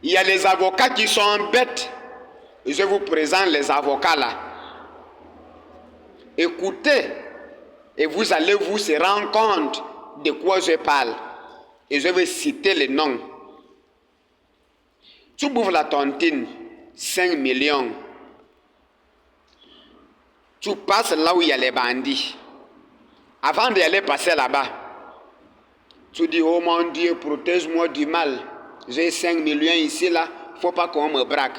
Il y a les avocats qui sont bêtes. Je vous présente les avocats là. Écoutez, et vous allez vous se rendre compte de quoi je parle. Et je vais citer les noms. Tu bouffes la tontine, 5 millions. Tu passes là où il y a les bandits. Avant d'y aller passer là-bas, tu dis, oh mon Dieu, protège-moi du mal. J'ai 5 millions ici, là, il ne faut pas qu'on me braque.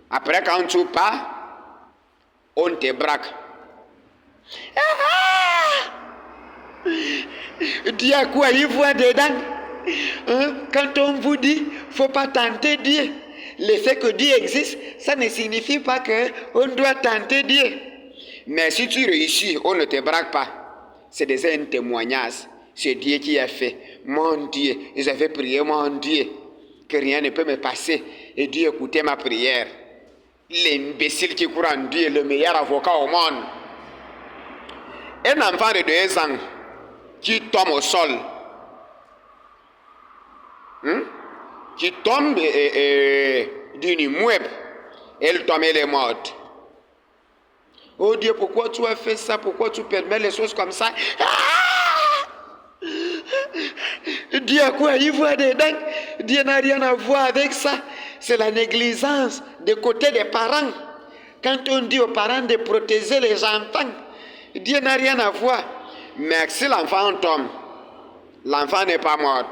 Après, quand tu pars, on te braque. Dieu a quoi il voit dedans? Quand on vous dit, il ne faut pas tenter Dieu. Le fait que Dieu existe, ça ne signifie pas qu'on doit tenter Dieu. Mais si tu réussis, on ne te braque pas. C'est déjà un témoignage. C'est Dieu qui a fait. Mon Dieu, j'avais prié, mon Dieu, que rien ne peut me passer. Et Dieu écoutait ma prière. L'imbécile qui croit en Dieu est le meilleur avocat au monde. Un enfant de 2 ans qui tombe au sol, qui tombe d'une immeuble, elle tombe, elle est morte. Oh Dieu, pourquoi tu as fait ça? Pourquoi tu permets les choses comme ça? Dieu a quoi il voit dedans? Dieu n'a rien à voir avec ça. C'est la négligence du côté des parents. Quand on dit aux parents de protéger les enfants, Dieu n'a rien à voir. Mais si l'enfant tombe, l'enfant n'est pas mort.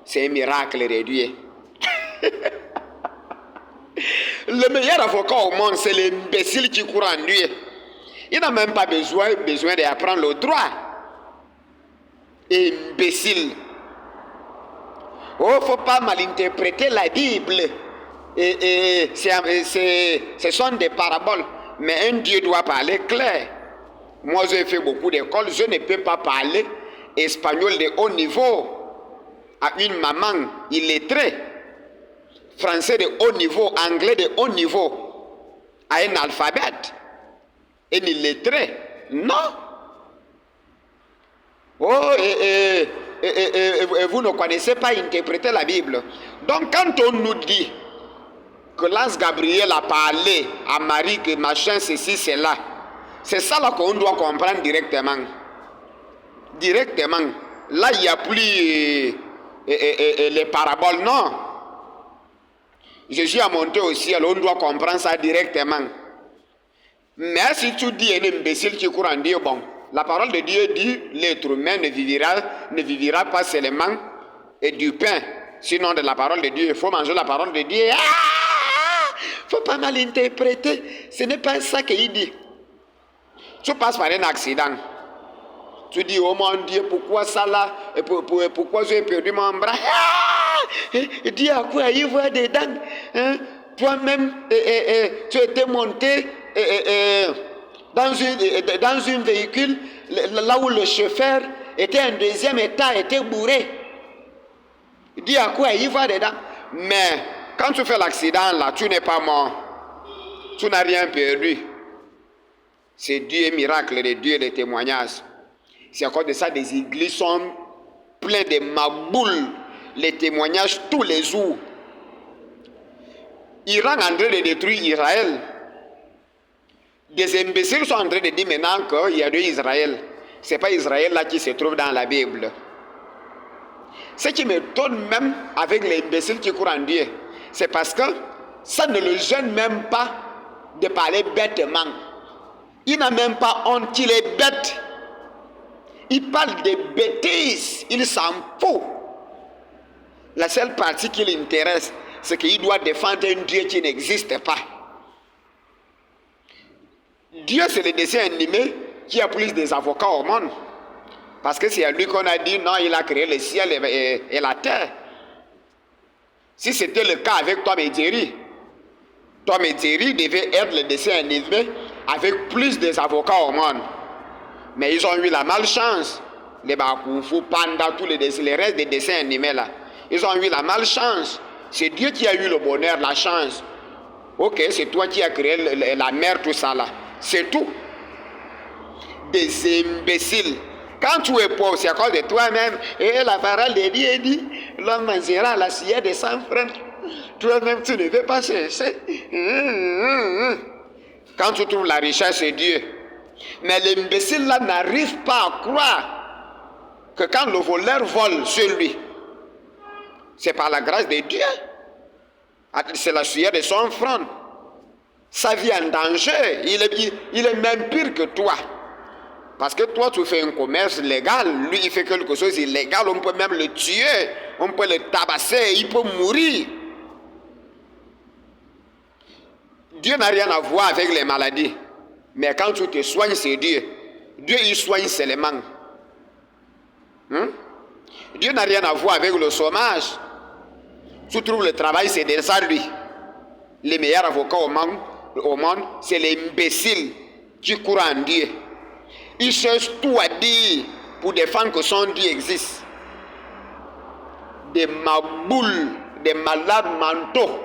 C'est un miracle de Dieu. Le meilleur avocat au monde, c'est l'imbécile qui croit en Dieu. Il n'a même pas besoin d'apprendre le droit. Imbécile. Oh, il ne faut pas malinterpréter la Bible. Ce sont des paraboles. Mais un Dieu doit parler clair. Moi, j'ai fait beaucoup d'écoles. Je ne peux pas parler espagnol de haut niveau à une maman illettrée. Français de haut niveau, anglais de haut niveau à un alphabète. Un illettré. Non. Oh, vous ne connaissez pas interpréter la Bible. Donc quand on nous dit que l'ange Gabriel a parlé à Marie que machin, ceci, cela, c'est ça là qu'on doit comprendre directement. Directement. Là, il n'y a plus les paraboles, non. Jésus a monté au ciel, on doit comprendre ça directement. Mais si tu dis un imbécile qui court en Dieu, bon, la parole de Dieu dit, l'être humain ne vivra pas seulement du pain, sinon de la parole de Dieu. Il faut manger la parole de Dieu. Il ne faut pas mal interpréter. Ce n'est pas ça qu'il dit. Tu passes par un accident. Tu dis, oh mon Dieu, pourquoi ça là? Pourquoi j'ai perdu mon bras? Dis à quoi il voit dedans? Toi-même, tu étais monté dans un véhicule, là où le chauffeur était en deuxième état, était bourré. Dis à quoi il va dedans? Mais quand tu fais l'accident là, tu n'es pas mort. Tu n'as rien perdu. C'est Dieu, miracle de Dieu, les témoignages. C'est à cause de ça des églises sont pleines de maboules, les témoignages tous les jours. Iran est en train de détruire Israël. Des imbéciles sont en train de dire maintenant qu'il y a deux Israël. Ce n'est pas Israël là qui se trouve dans la Bible. Ce qui m'étonne même avec les imbéciles qui courent en Dieu, c'est parce que ça ne le gêne même pas de parler bêtement. Il n'a même pas honte qu'il est bête. Il parle de bêtises, il s'en fout. La seule partie qui l'intéresse, c'est qu'il doit défendre un Dieu qui n'existe pas. Dieu, c'est le dessin animé qui a plus des avocats au monde. Parce que c'est à lui qu'on a dit, non, il a créé le ciel et la terre. Si c'était le cas avec Tom et Jerry, Tom et Jerry devaient être le dessin animé avec plus des avocats au monde. Mais ils ont eu la malchance. Les Bakoufou, Panda, tous les restes des dessins animés là. Ils ont eu la malchance. C'est Dieu qui a eu le bonheur, la chance. Ok, c'est toi qui as créé la mer, tout ça là. C'est tout. Des imbéciles. Quand tu es pauvre, c'est à cause de toi-même. Et la parole de Dieu dit, l'homme mangera la scière de 100 francs. Toi-même, tu ne veux pas chercher. Quand tu trouves la richesse, c'est Dieu. Mais l'imbécile là n'arrive pas à croire que quand le voleur vole sur lui, c'est par la grâce de Dieu. C'est la sueur de son front. Sa vie en danger. Il est même pire que toi. Parce que toi, tu fais un commerce légal. Lui, il fait quelque chose d'illégal. On peut même le tuer. On peut le tabasser. Il peut mourir. Dieu n'a rien à voir avec les maladies. Mais quand tu te soignes, c'est Dieu. Dieu, il soigne seulement. Dieu n'a rien à voir avec le chômage. Tu trouves le travail, c'est derrière lui. Les meilleurs avocats au monde, c'est l'imbécile qui croit en Dieu. Il cherche tout à dire pour défendre que son Dieu existe. Des maboules, des malades mentaux.